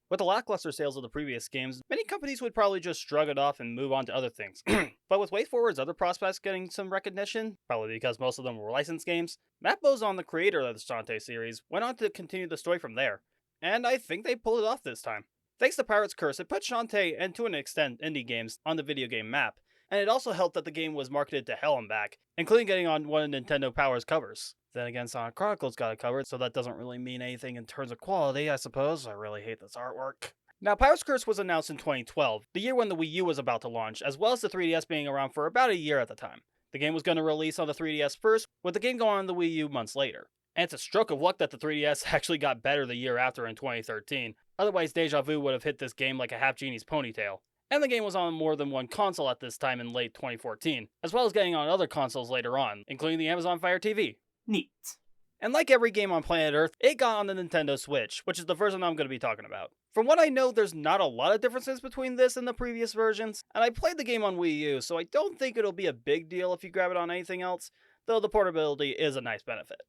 With the lackluster sales of the previous games, many companies would probably just shrug it off and move on to other things. But with WayForward's other prospects getting some recognition, probably because most of them were licensed games, Matt Bozon, the creator of the Shantae series, went on to continue the story from there. And I think they pulled it off this time. Thanks to Pirate's Curse, it put Shantae, and to an extent indie games, on the video game map, and it also helped that the game was marketed to hell and back, including getting on one of Nintendo Power's covers. Then again, Sonic Chronicles got it covered, so that doesn't really mean anything in terms of quality, I suppose. I really hate this artwork. Now, Pirate's Curse was announced in 2012, the year when the Wii U was about to launch, as well as the 3DS being around for about a year at the time. The game was going to release on the 3DS first, with the game going on the Wii U months later. And it's a stroke of luck that the 3DS actually got better the year after in 2013, otherwise Deja Vu would have hit this game like a half genie's ponytail. And the game was on more than one console at this time in late 2014, as well as getting on other consoles later on, including the Amazon Fire TV. Neat. And like every game on planet Earth, it got on the Nintendo Switch, which is the version I'm going to be talking about. From what I know, there's not a lot of differences between this and the previous versions, and I played the game on Wii U, so I don't think it'll be a big deal if you grab it on anything else, though the portability is a nice benefit.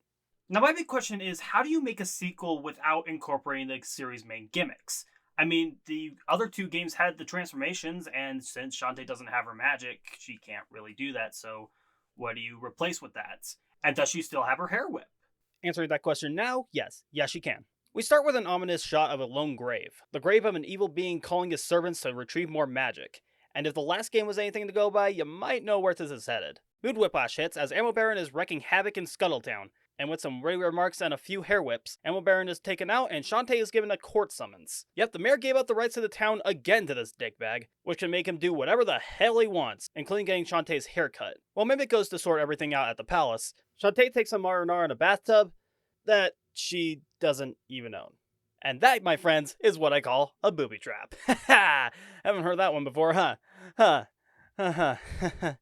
Now, my big question is, how do you make a sequel without incorporating the series' main gimmicks? I mean, the other two games had the transformations, and since Shantae doesn't have her magic, she can't really do that, so what do you replace with that? And does she still have her hair whip? Answering that question now, yes. Yes, she can. We start with an ominous shot of a lone grave. The grave of an evil being calling his servants to retrieve more magic. And if the last game was anything to go by, you might know where this is headed. Mood Whiplash hits as Ammo Baron is wreaking havoc in Scuttletown, and with some ready remarks and a few hair whips, Ammo Baron is taken out and Shantae is given a court summons. Yep, the mayor gave up the rights to the town again to this dickbag, which can make him do whatever the hell he wants, including getting Shantae's hair cut. While Mimic goes to sort everything out at the palace, Shantae takes some marinara in a bathtub that she doesn't even own. And that, my friends, is what I call a booby trap. Ha! Haven't heard that one before, huh? Huh. Ha ha.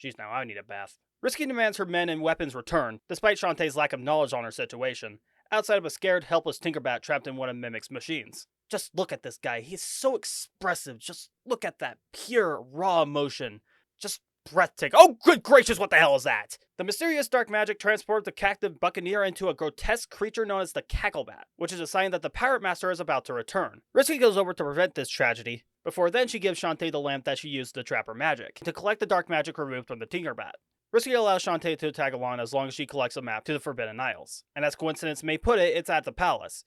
Jeez, now I need a bath. Risky demands her men and weapons return, despite Shantae's lack of knowledge on her situation, outside of a scared, helpless Tinkerbat trapped in one of Mimic's machines. Just look at this guy. He's so expressive. Just look at that pure, raw emotion. Just breathtaking. Oh, good gracious, what the hell is that? The mysterious dark magic transports the captive buccaneer into a grotesque creature known as the Cacklebat, which is a sign that the pirate master is about to return. Risky goes over to prevent this tragedy. Before then, she gives Shantae the lamp that she used to trap her magic, to collect the dark magic removed from the Tinkerbat. Risky allows Shantae to tag along as long as she collects a map to the Forbidden Isles. And as coincidence may put it, it's at the palace,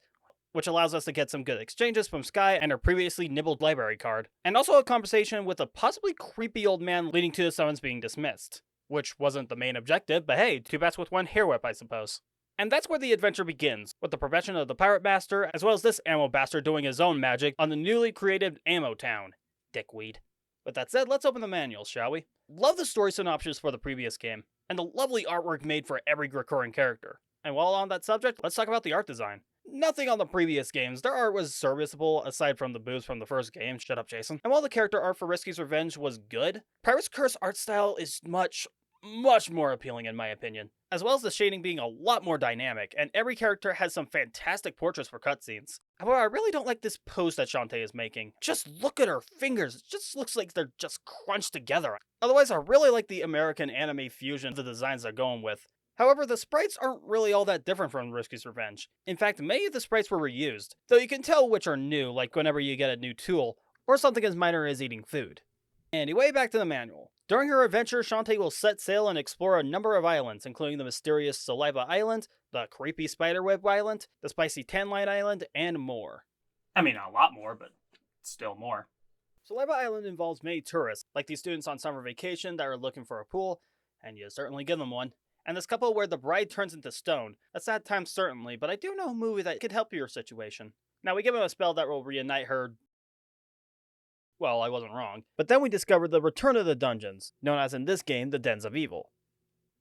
which allows us to get some good exchanges from Sky and her previously nibbled library card, and also a conversation with a possibly creepy old man leading to the summons being dismissed. Which wasn't the main objective, but hey, two bats with one hair whip, I suppose. And that's where the adventure begins, with the prevention of the Pirate Master, as well as this Ammo Bastard doing his own magic on the newly created Ammo Town. Dickweed. With that said, let's open the manual, shall we? Love the story synopsis for the previous game, and the lovely artwork made for every recurring character. And while on that subject, let's talk about the art design. Nothing on the previous games, their art was serviceable aside from the boobs from the first game, shut up Jayson. And while the character art for Risky's Revenge was good, Pirate's Curse art style is much more appealing in my opinion, as well as the shading being a lot more dynamic, and every character has some fantastic portraits for cutscenes. However, I really don't like this pose that Shantae is making. Just look at her fingers, it just looks like they're just crunched together. Otherwise, I really like the American anime fusion of the designs they're going with. However, the sprites aren't really all that different from Risky's Revenge. In fact, many of the sprites were reused, though you can tell which are new, like whenever you get a new tool, or something as minor as eating food. Anyway, back to the manual. During her adventure, Shantae will set sail and explore a number of islands, including the mysterious Saliva Island, the creepy Spiderweb Island, the spicy Tanlight Island, and more. I mean, a lot more, but still more. Saliva Island involves many tourists, like these students on summer vacation that are looking for a pool, and you certainly give them one. And this couple where the bride turns into stone. A sad time certainly, but I do know a movie that could help your situation. Now we give him a spell that will reunite her. Well, I wasn't wrong. But then we discover the Return of the Dungeons, known as in this game, the Dens of Evil.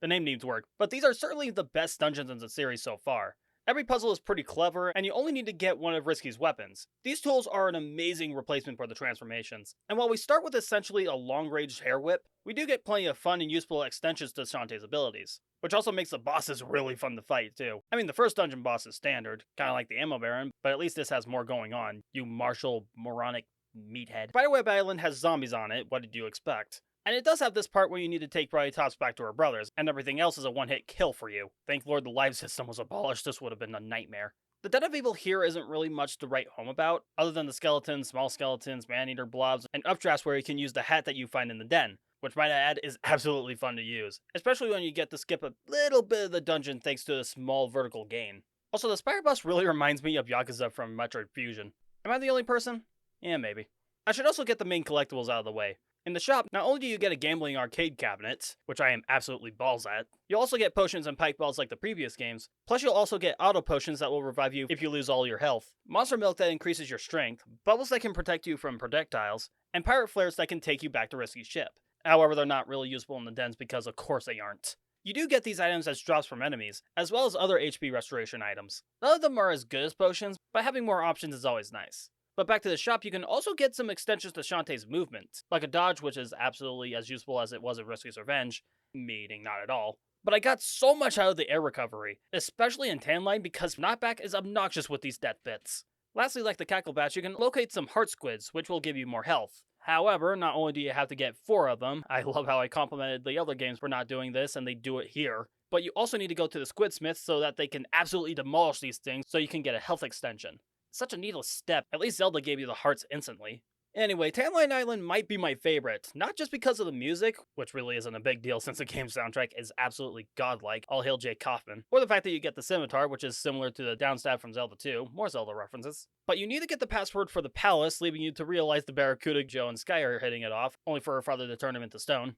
The name needs work, but these are certainly the best dungeons in the series so far. Every puzzle is pretty clever, and you only need to get one of Risky's weapons. These tools are an amazing replacement for the transformations. And while we start with essentially a long-range hair whip, we do get plenty of fun and useful extensions to Shantae's abilities. Which also makes the bosses really fun to fight, too. I mean, the first dungeon boss is standard, kinda like the Ammo Baron, but at least this has more going on, you martial, moronic meathead. Spiderweb Island has zombies on it, what did you expect? And it does have this part where you need to take Brightly Tops back to her brothers, and everything else is a one-hit kill for you. Thank Lord the live system was abolished, this would have been a nightmare. The Den of Evil here isn't really much to write home about, other than the skeletons, small skeletons, man-eater blobs, and updrafts where you can use the hat that you find in the den, which might add is absolutely fun to use, especially when you get to skip a little bit of the dungeon thanks to a small vertical gain. Also, the Spire Bus really reminds me of Yakuza from Metroid Fusion. Am I the only person? Yeah, maybe. I should also get the main collectibles out of the way. In the shop, not only do you get a gambling arcade cabinet, which I am absolutely balls at, you'll also get potions and pike balls like the previous games, plus you'll also get auto potions that will revive you if you lose all your health, monster milk that increases your strength, bubbles that can protect you from projectiles, and pirate flares that can take you back to Risky's ship. However, they're not really useful in the dens because of course they aren't. You do get these items as drops from enemies, as well as other HP restoration items. None of them are as good as potions, but having more options is always nice. But back to the shop, you can also get some extensions to Shantae's movement, like a dodge, which is absolutely as useful as it was in Risky's Revenge, meaning not at all. But I got so much out of the air recovery, especially in Tanline because knockback is obnoxious with these death bits. Lastly, like the Cackle Batch, you can locate some Heart Squids, which will give you more health. However, not only do you have to get 4 of them, I love how I complimented the other games for not doing this and they do it here, but you also need to go to the Squid Smiths so that they can absolutely demolish these things so you can get a health extension. Such a needless step, at least Zelda gave you the hearts instantly. Anyway, Tanline Island might be my favorite, not just because of the music, which really isn't a big deal since the game's soundtrack is absolutely godlike, all hail Jay Kaufman, or the fact that you get the scimitar, which is similar to the downstab from Zelda 2, more Zelda references. But you need to get the password for the palace, leaving you to realize the Barracuda, Joe, and Sky are hitting it off, only for her father to turn him into stone.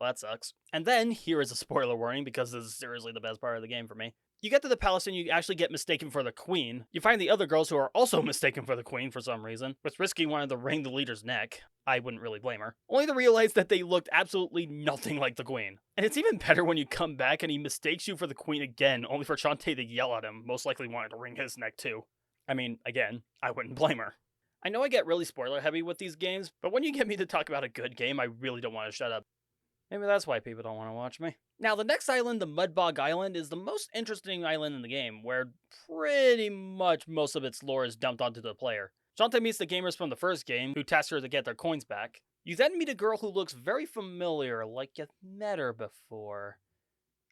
Well, that sucks. And then, here is a spoiler warning, because this is seriously the best part of the game for me. You get to the palace and you actually get mistaken for the queen. You find the other girls who are also mistaken for the queen for some reason, with Risky wanting to wring the leader's neck. I wouldn't really blame her. Only to realize that they looked absolutely nothing like the queen. And it's even better when you come back and he mistakes you for the queen again, only for Shantae to yell at him, most likely wanting to wring his neck too. I mean, again, I wouldn't blame her. I know I get really spoiler heavy with these games, but when you get me to talk about a good game, I really don't want to shut up. Maybe that's why people don't want to watch me. Now, the next island, the Mud Bog Island, is the most interesting island in the game, where pretty much most of its lore is dumped onto the player. Shantae meets the gamers from the first game, who task her to get their coins back. You then meet a girl who looks very familiar, like you've met her before.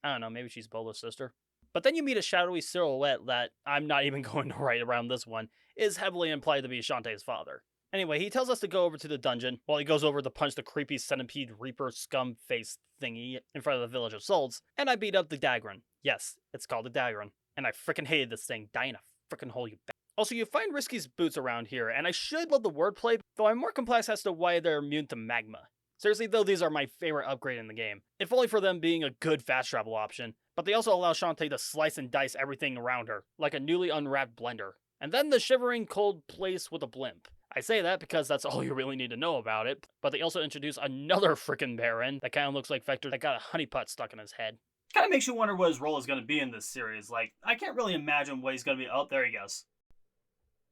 I don't know, maybe she's Bolo's sister. But then you meet a shadowy silhouette that, I'm not even going to write around this one, is heavily implied to be Shantae's father. Anyway, he tells us to go over to the dungeon, while he goes over to punch the creepy centipede reaper scum face thingy in front of the village of souls, and I beat up the Dagron. Yes, it's called a Dagron. And I frickin' hated this thing. Die in a frickin' hole, you b****. Also, you find Risky's boots around here, and I should love the wordplay, though I'm more complex as to why they're immune to magma. Seriously though, these are my favorite upgrade in the game, if only for them being a good fast travel option, but they also allow Shantae to slice and dice everything around her, like a newly unwrapped blender. And then the shivering cold place with a blimp. I say that because that's all you really need to know about it, but they also introduce another frickin' Baron that kind of looks like Vector that got a honeypot stuck in his head. Kind of makes you wonder what his role is going to be in this series. Like, I can't really imagine what he's going to be. Oh, there he goes.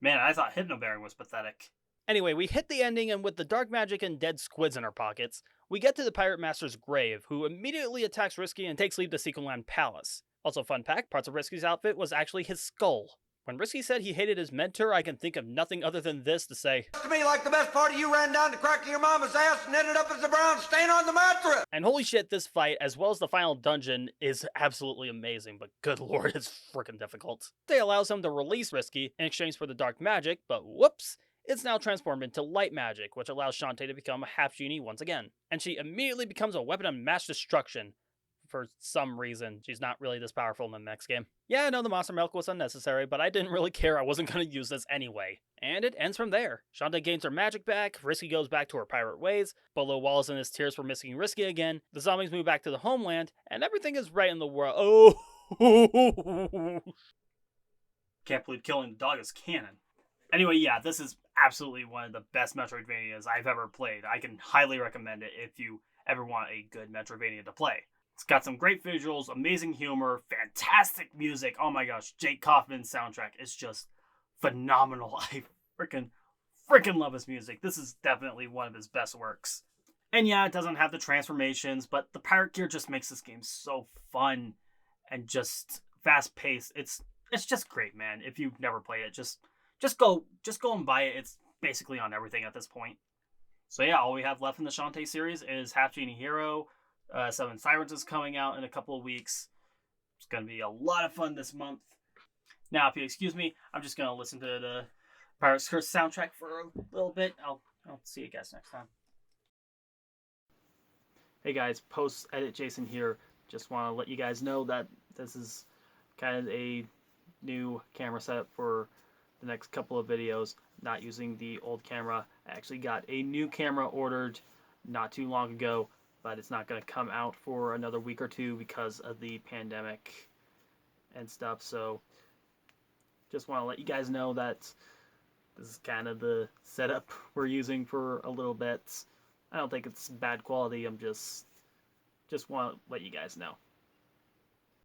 Man, I thought Hypnobaron was pathetic. Anyway, we hit the ending, and with the dark magic and dead squids in our pockets, we get to the Pirate Master's grave, who immediately attacks Risky and takes leave to Sequelland Palace. Also, fun fact, parts of Risky's outfit was actually his skull. When Risky said he hated his mentor, I can think of nothing other than this to say. To me, like the best part of you ran down the crack of your mama's ass and ended up as a brown stain on the mattress. And holy shit, this fight, as well as the final dungeon, is absolutely amazing, but good lord, it's freaking difficult. They allows him to release Risky in exchange for the dark magic, but whoops, it's now transformed into light magic, which allows Shantae to become a half genie once again. And she immediately becomes a weapon of mass destruction. For some reason, she's not really this powerful in the next game. Yeah, I know the monster milk was unnecessary, but I didn't really care. I wasn't going to use this anyway. And it ends from there. Shantae gains her magic back, Risky goes back to her pirate ways, Bolo wallows in his tears for missing Risky again, the zombies move back to the homeland, and everything is right in the world. Oh! Can't believe killing the dog is canon. Anyway, yeah, this is absolutely one of the best Metroidvanias I've ever played. I can highly recommend it if you ever want a good Metroidvania to play. It's got some great visuals, amazing humor, fantastic music. Oh my gosh, Jake Kaufman's soundtrack is just phenomenal. I freaking love his music. This is definitely one of his best works. And yeah, it doesn't have the transformations, but the pirate gear just makes this game so fun and just fast-paced. It's just great, man. If you've never played it, just go and buy it. It's basically on everything at this point. So yeah, all we have left in the Shantae series is Half Genie Hero. Seven Sirens is coming out in a couple of weeks. It's going to be a lot of fun this month. Now, if you excuse me, I'm just going to listen to the Pirates Curse soundtrack for a little bit. I'll see you guys next time. Hey guys, post-edit Jayson here. Just want to let you guys know that this is kind of a new camera setup for the next couple of videos. Not using the old camera. I actually got a new camera ordered not too long ago, but it's not going to come out for another week or two because of the pandemic and stuff. So just want to let you guys know that this is kind of the setup we're using for a little bit. I don't think it's bad quality. I'm just want to let you guys know.